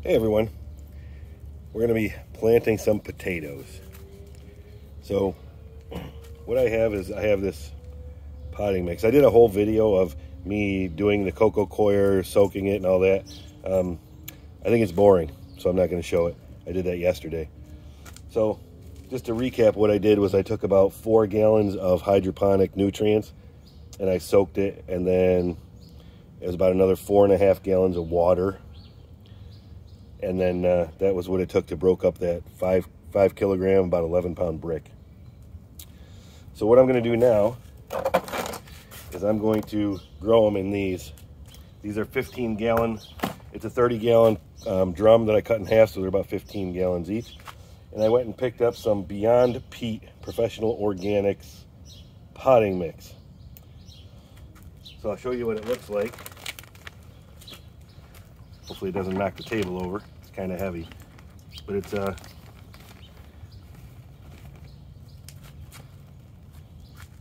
Hey everyone, we're going to be planting some potatoes. So what I have is I have this potting mix. I did a whole video of me doing the coco coir, soaking it and all that. I think it's boring, so I'm not going to show it. I did that yesterday. So just to recap, what I did was I took about 4 gallons of hydroponic nutrients and I soaked it, and then it was about another 4.5 gallons of water. And then that was what it took to broke up that 5 kilogram, about 11 pound brick. So what I'm going to do now is I'm going to grow them in these. These are 15 gallon. It's a 30 gallon drum that I cut in half, so they're about 15 gallons each. And I went and picked up some Beyond Peat Professional Organics potting mix. So I'll show you what it looks like. Hopefully it doesn't knock the table over. It's kind of heavy, but it's it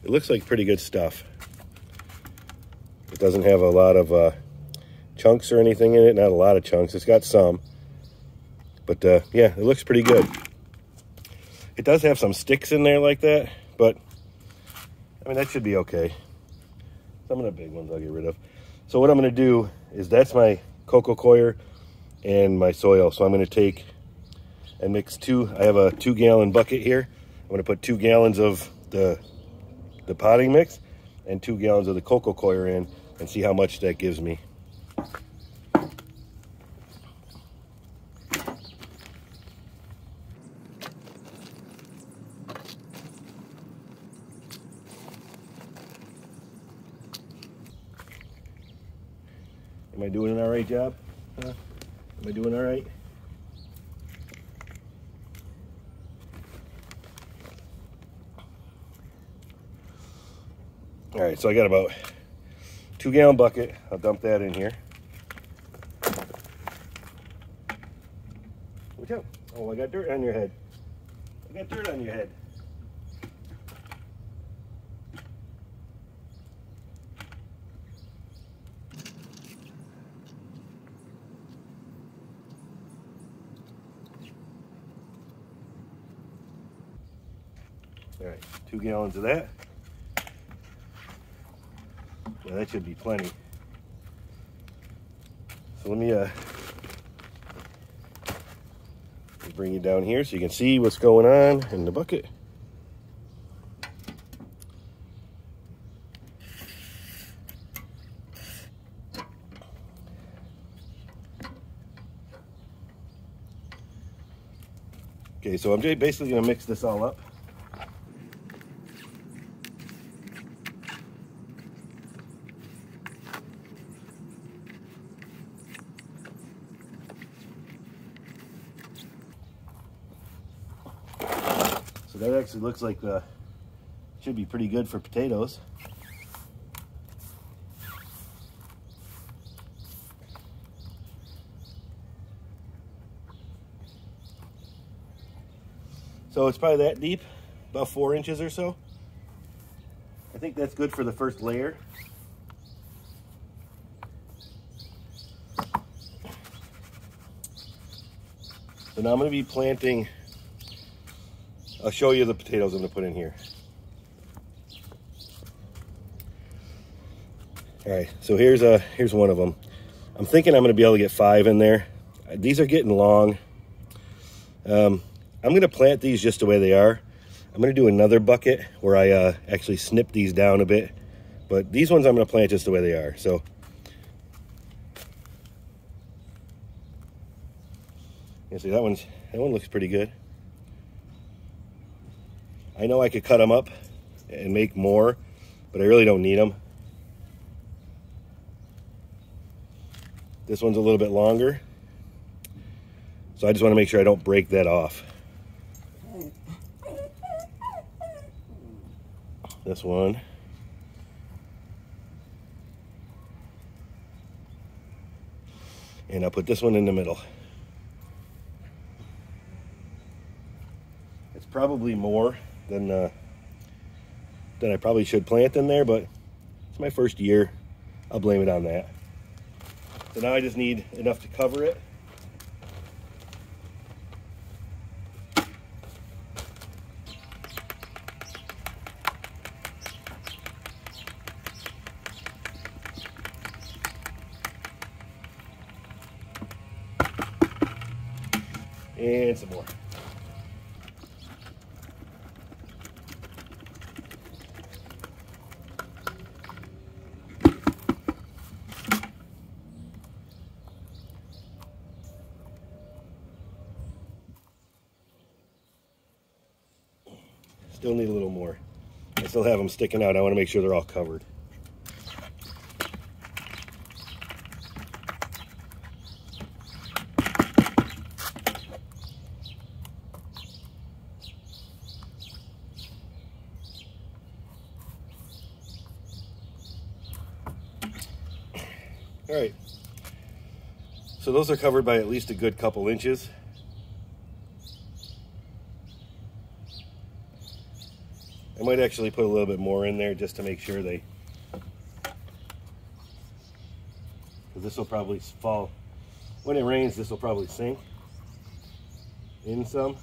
looks like pretty good stuff. It doesn't have a lot of chunks or anything in it. Not a lot of chunks. It's got some, but yeah, it looks pretty good. It does have some sticks in there like that, but I mean that should be okay. Some of the big ones I'll get rid of. So what I'm going to do is, that's my coco coir and my soil. So I'm going to take and mix I have a 2 gallon bucket here. I'm going to put 2 gallons of the potting mix and 2 gallons of the coco coir in and see how much that gives me. Am I doing an all right job? Huh? Am I doing all right? All right, so I got about 2 gallon bucket. I'll dump that in here. Watch out. Oh, I got dirt on your head. I got dirt on your head. All right, 2 gallons of that. Yeah, that should be plenty. So let me bring you down here so you can see what's going on in the bucket. Okay, so I'm basically going to mix this all up. So that actually looks like should be pretty good for potatoes. So it's probably that deep, about 4 inches or so. I think that's good for the first layer. So now I'm going to be planting. I'll show you the potatoes I'm going to put in here. All right, so here's one of them. I'm thinking I'm going to be able to get 5 in there. These are getting long. I'm going to plant these just the way they are. I'm going to do another bucket where I actually snip these down a bit. But these ones I'm going to plant just the way they are. So you see that one looks pretty good. I know I could cut them up and make more, but I really don't need them. This one's a little bit longer, so I just want to make sure I don't break that off. This one. And I'll put this one in the middle. It's probably more than I probably should plant in there, but it's my first year. I'll blame it on that. So now I just need enough to cover it. And some more. Still need a little more. I still have them sticking out. I want to make sure they're all covered. All right, so those are covered by at least a good couple inches. I might actually put a little bit more in there just to make sure they, because this will probably fall. When it rains, this will probably sink in some.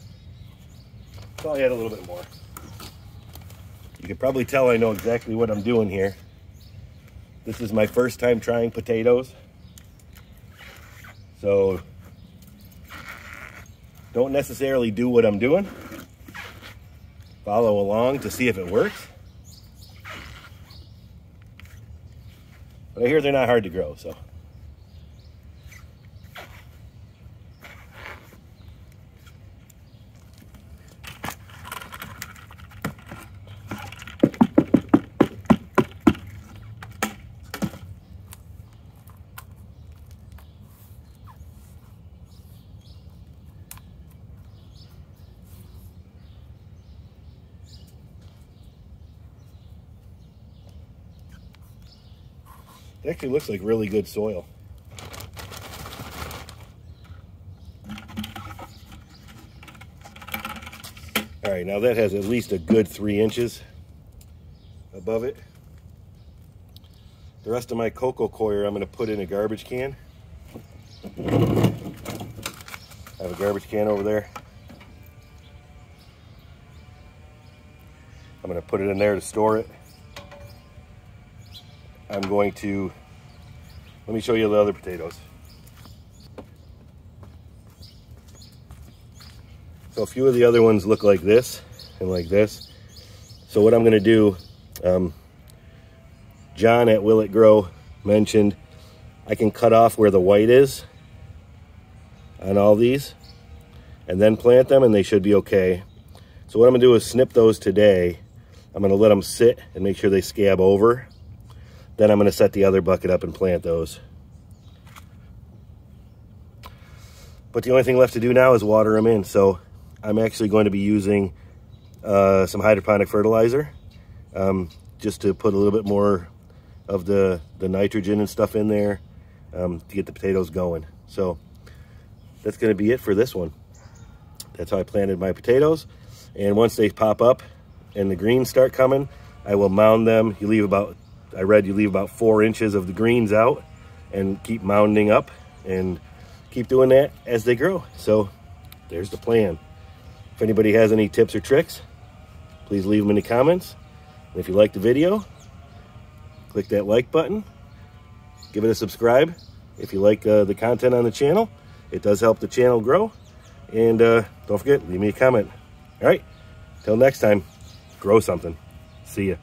So I'll add a little bit more. You can probably tell I know exactly what I'm doing here. This is my first time trying potatoes. So don't necessarily do what I'm doing. Follow along to see if it works. But I hear they're not hard to grow, so. It actually looks like really good soil. All right, now that has at least a good 3 inches above it. The rest of my coco coir I'm going to put in a garbage can. I have a garbage can over there. I'm going to put it in there to store it. I'm going to, let me show you the other potatoes. So a few of the other ones look like this and like this. So what I'm going to do, John at Will It Grow mentioned I can cut off where the white is on all these and then plant them and they should be okay. So what I'm going to do is snip those today. I'm going to let them sit and make sure they scab over. Then I'm going to set the other bucket up and plant those. But the only thing left to do now is water them in. So I'm actually going to be using some hydroponic fertilizer just to put a little bit more of the nitrogen and stuff in there to get the potatoes going. So that's going to be it for this one. That's how I planted my potatoes. And once they pop up and the greens start coming, I will mound them. You leave about, I read you leave about 4 inches of the greens out and keep mounding up and keep doing that as they grow. So there's the plan. If anybody has any tips or tricks, please leave them in the comments. And if you like the video, click that like button. Give it a subscribe if you like the content on the channel. It does help the channel grow. And don't forget, leave me a comment. All right, till next time, grow something. See ya.